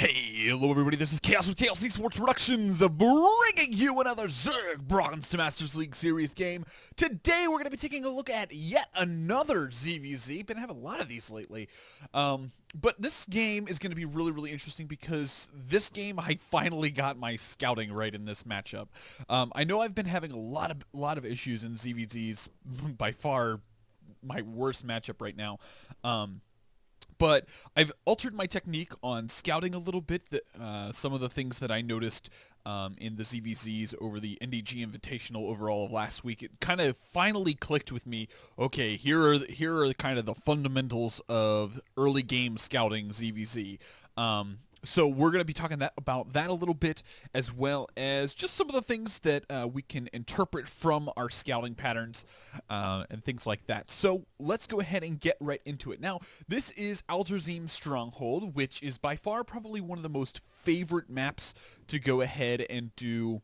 Hey, hello everybody, this is Chaos with Chaos Esports Productions, bringing you another Zerg Bronze to Masters League Series game. Today we're going to be taking a look at yet another ZvZ. Been having a lot of these lately. But this game is going to be really interesting because this game I finally got my scouting right in this matchup. I know I've been having a lot of issues in ZvZs, by far my worst matchup right now. But I've altered my technique on scouting a little bit. Some of the things that I noticed in the ZvZs over the NDG Invitational overall of last week, it kind of finally clicked with me. Okay, here are kind of the fundamentals of early game scouting ZvZ. So we're going to be talking about that a little bit, as well as just some of the things that we can interpret from our scouting patterns and things like that. So let's go ahead and get right into it. Now, this is Altair's Stronghold, which is by far probably one of the most favorite maps to go ahead and do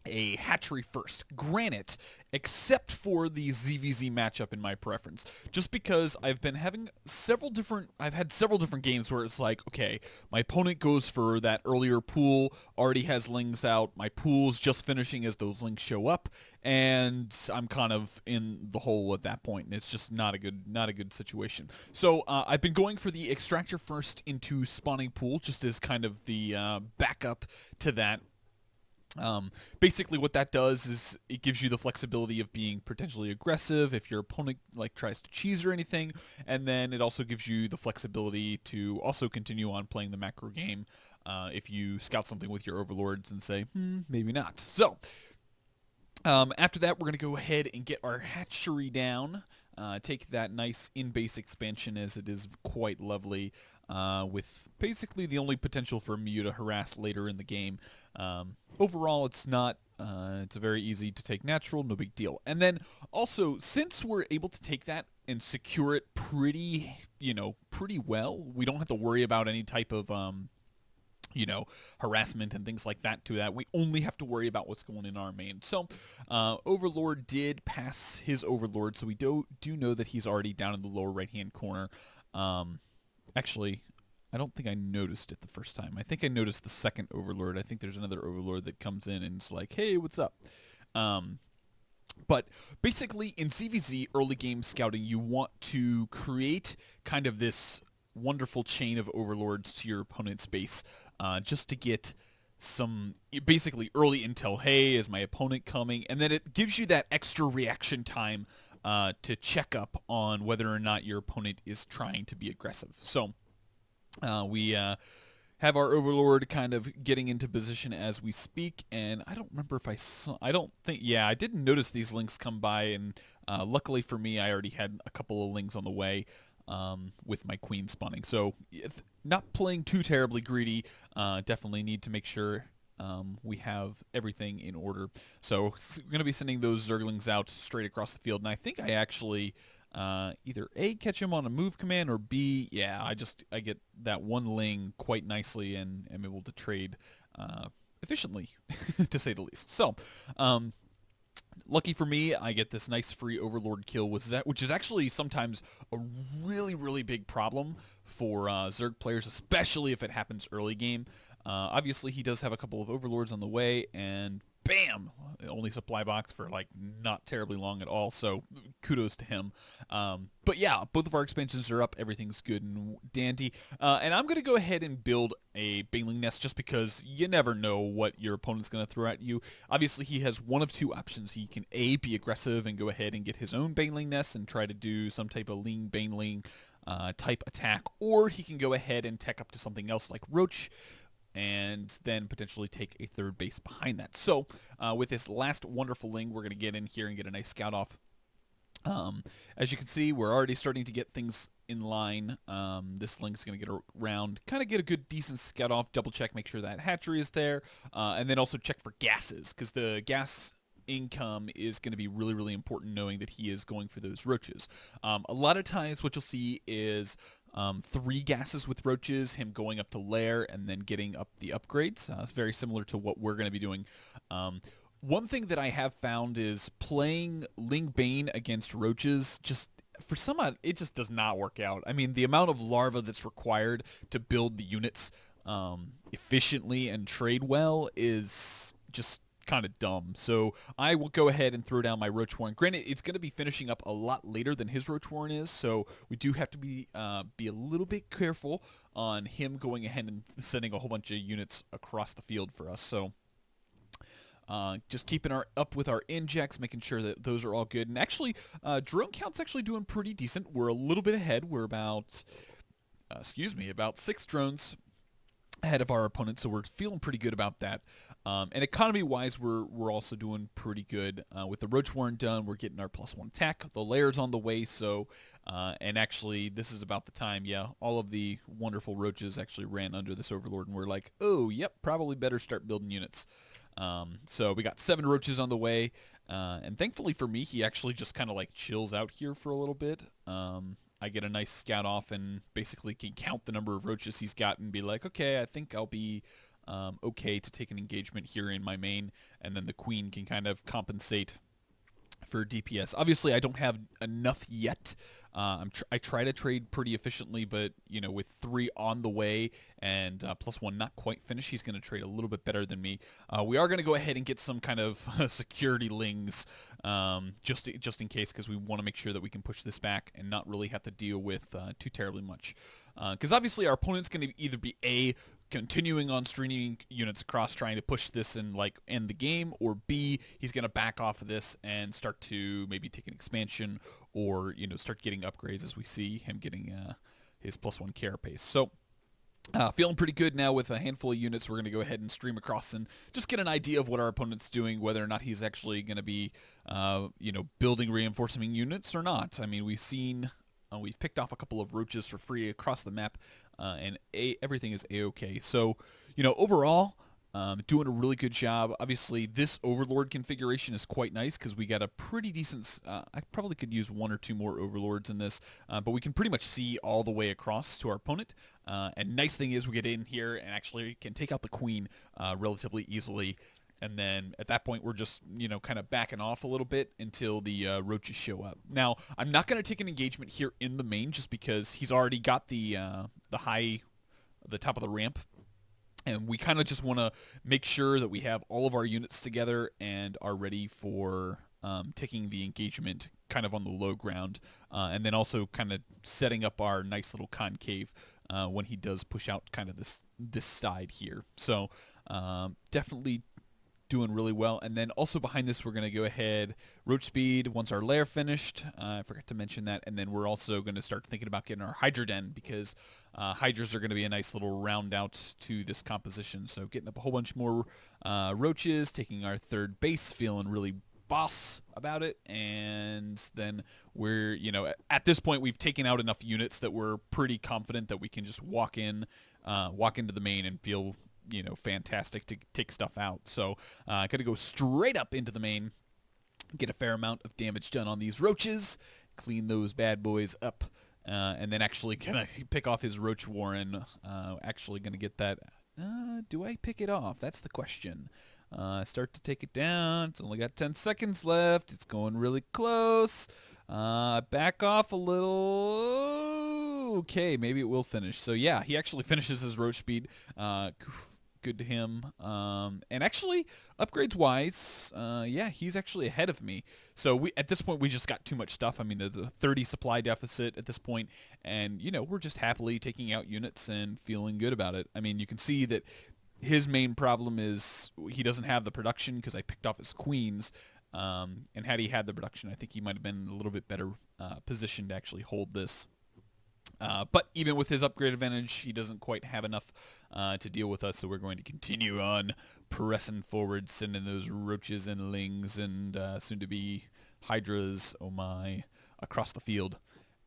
a hatchery first. Granted, except for the ZvZ matchup in my preference, just because I've had several different games where it's like, okay, my opponent goes for that earlier pool, already has lings out, my pool's just finishing as those lings show up, and I'm kind of in the hole at that point, and it's just not a good situation. So I've been going for the extractor first into spawning pool, just as kind of the backup to that. Basically what that does is it gives you the flexibility of being potentially aggressive if your opponent tries to cheese or anything, and then it also gives you the flexibility to also continue on playing the macro game if you scout something with your overlords and say, maybe not. So after that, we're going to go ahead and get our hatchery down, take that nice in-base expansion, as it is quite lovely, with basically the only potential for Mew to harass later in the game. Overall, it's a very easy to take natural, no big deal. And then also, since we're able to take that and secure it pretty well, we don't have to worry about any type of harassment and things like that to that. We only have to worry about what's going in our main. So, Overlord did pass his Overlord, so we do know that he's already down in the lower right-hand corner. Actually, I don't think I noticed it the first time. I think I noticed the second Overlord. I think there's another Overlord that comes in and it's like, hey, what's up? But basically, in ZvZ early game scouting, you want to create kind of this wonderful chain of Overlords to your opponent's base, just to get some basically early intel. Hey, is my opponent coming? And then it gives you that extra reaction time to check up on whether or not your opponent is trying to be aggressive. So we have our Overlord kind of getting into position as we speak, and I don't remember if I didn't notice these links come by, and luckily for me, I already had a couple of links on the way with my queen spawning. So not playing too terribly greedy, definitely need to make sure we have everything in order. So we're going to be sending those Zerglings out straight across the field, and I think I actually either A, catch him on a move command, or B, yeah, I get that one ling quite nicely and am able to trade efficiently, to say the least. So, lucky for me, I get this nice free Overlord kill with that, which is actually sometimes a really big problem for Zerg players, especially if it happens early game. Obviously, he does have a couple of Overlords on the way, and bam! Only supply box for not terribly long at all, so kudos to him. But yeah, both of our expansions are up, everything's good and dandy. And I'm going to go ahead and build a Baneling Nest just because you never know what your opponent's going to throw at you. Obviously, he has one of two options. He can A, be aggressive and go ahead and get his own Baneling Nest and try to do some type of Ling Baneling type attack, or he can go ahead and tech up to something else like Roach, and then potentially take a third base behind that. So with this last wonderful ling, we're going to get in here and get a nice scout off. As you can see, we're already starting to get things in line. This ling's going to get around, kind of get a good, decent scout off, double check, make sure that hatchery is there, and then also check for gases, because the gas income is going to be really important, knowing that he is going for those roaches. A lot of times what you'll see is 3 gases with roaches, him going up to lair and then getting up the upgrades. It's very similar to what we're going to be doing. One thing that I have found is playing Ling Bane against roaches, just for some odd, it just does not work out. I mean, the amount of larva that's required to build the units efficiently and trade well is just kind of dumb. So I will go ahead and throw down my Roach Warren. Granted, it's going to be finishing up a lot later than his Roach Warren is, so we do have to be a little bit careful on him going ahead and sending a whole bunch of units across the field for us. So just keeping up with our injects, making sure that those are all good. And actually, drone count's actually doing pretty decent. We're a little bit ahead. We're about 6 drones ahead of our opponents, so we're feeling pretty good about that. And economy-wise, we're also doing pretty good. With the Roach Warren done, we're getting our +1 attack. The layer's on the way, so and actually, this is about the time, all of the wonderful roaches actually ran under this Overlord, and we're like, oh, yep, probably better start building units. So we got 7 roaches on the way, and thankfully for me, he actually just kind of like chills out here for a little bit. I get a nice scout off and basically can count the number of roaches he's got and be like, okay, I think I'll be okay to take an engagement here in my main, and then the queen can kind of compensate for DPS. Obviously, I don't have enough yet. I try to trade pretty efficiently, but with 3 on the way and +1 not quite finished, he's going to trade a little bit better than me. We are going to go ahead and get some kind of security lings, just in case, because we want to make sure that we can push this back and not really have to deal with too terribly much. Because obviously our opponent's going to either be continuing on streaming units across, trying to push this and end the game, or B, he's going to back off of this and start to maybe take an expansion, or start getting upgrades, as we see him getting his +1 carapace. So feeling pretty good now with a handful of units. We're going to go ahead and stream across and just get an idea of what our opponent's doing, whether or not he's actually going to be building reinforcing units or not. I mean, we've picked off a couple of roaches for free across the map, and everything is A-okay. So, overall, doing a really good job. Obviously, this Overlord configuration is quite nice because we got a pretty decent... I probably could use 1 or 2 more Overlords in this, but we can pretty much see all the way across to our opponent. And nice thing is we get in here and actually can take out the queen relatively easily. And then at that point, we're just, kind of backing off a little bit until the roaches show up. Now, I'm not going to take an engagement here in the main just because he's already got the top of the ramp. And we kind of just want to make sure that we have all of our units together and are ready for taking the engagement kind of on the low ground. And then also kind of setting up our nice little concave when he does push out kind of this side here. So definitely doing really well. And then also behind this, we're going to go ahead, roach speed once our lair finished. I forgot to mention that. And then we're also going to start thinking about getting our Hydra Den, because Hydras are going to be a nice little round out to this composition. So getting up a whole bunch more roaches, taking our 3rd base, feeling really boss about it. And then we're, at this point, we've taken out enough units that we're pretty confident that we can just walk into the main and feel fantastic to take stuff out. So I got to go straight up into the main, get a fair amount of damage done on these roaches, clean those bad boys up, and then actually gonna pick off his Roach Warren. Actually gonna get that. Do I pick it off? That's the question. Start to take it down. It's only got 10 seconds left. It's going really close. Back off a little. Okay, maybe it will finish. So yeah, he actually finishes his roach speed. Good to him. And actually, upgrades wise, yeah, he's actually ahead of me. So at this point, we just got too much stuff. I mean, the 30 supply deficit at this point, and we're just happily taking out units and feeling good about it. I mean, you can see that his main problem is he doesn't have the production because I picked off his queens. And had he had the production, I think he might have been in a little bit better position to actually hold this. But even with his upgrade advantage, he doesn't quite have enough to deal with us, so we're going to continue on pressing forward, sending those roaches and lings and soon-to-be hydras, oh my, across the field.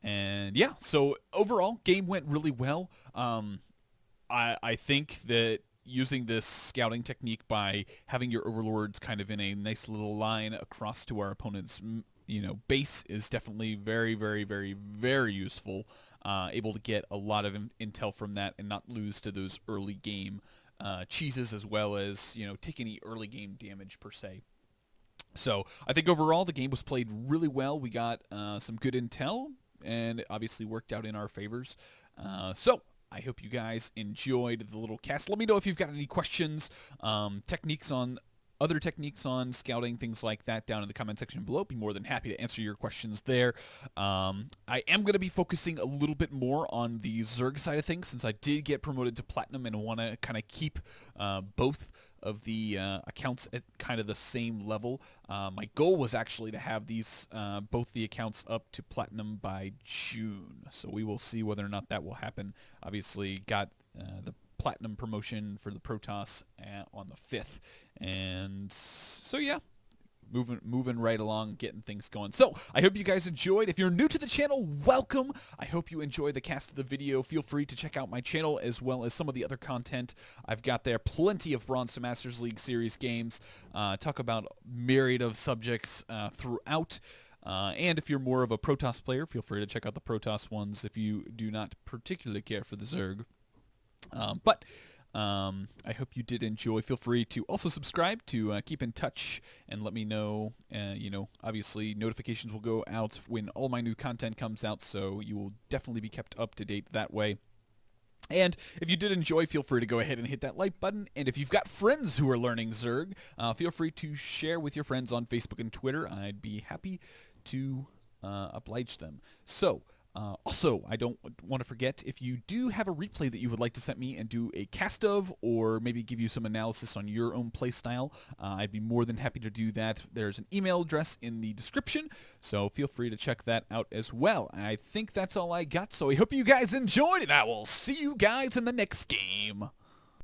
And yeah, so overall, game went really well. I think that using this scouting technique by having your overlords kind of in a nice little line across to our opponent's base is definitely very, very, very, very useful. Able to get a lot of intel from that and not lose to those early game cheeses, as well as take any early game damage per se. So I think overall the game was played really well. We got some good intel, and it obviously worked out in our favors. So I hope you guys enjoyed the little cast. Let me know if you've got any questions, other techniques on scouting, things like that down in the comment section below. Be more than happy to answer your questions there. I am going to be focusing a little bit more on the Zerg side of things since I did get promoted to Platinum and want to kind of keep both of the accounts at kind of the same level. My goal was actually to have these both the accounts up to Platinum by June, so we will see whether or not that will happen. Obviously got the Platinum promotion for the Protoss on the 5th, and so yeah, moving right along, getting things going. So I hope you guys enjoyed. If you're new to the channel, welcome. I hope you enjoy the cast of the video. Feel free to check out my channel as well as some of the other content I've got there. Plenty of Bronze to Masters League series games. Talk about myriad of subjects throughout. And if you're more of a Protoss player, feel free to check out the Protoss ones if you do not particularly care for the Zerg. I hope you did enjoy. Feel free to also subscribe to keep in touch and let me know. Obviously notifications will go out when all my new content comes out, so you will definitely be kept up to date that way. And if you did enjoy, feel free to go ahead and hit that like button. And if you've got friends who are learning Zerg, feel free to share with your friends on Facebook and Twitter. I'd be happy to oblige them. So, also, I don't want to forget, if you do have a replay that you would like to send me and do a cast of, or maybe give you some analysis on your own playstyle, I'd be more than happy to do that. There's an email address in the description, so feel free to check that out as well. I think that's all I got, so I hope you guys enjoyed, and I will see you guys in the next game.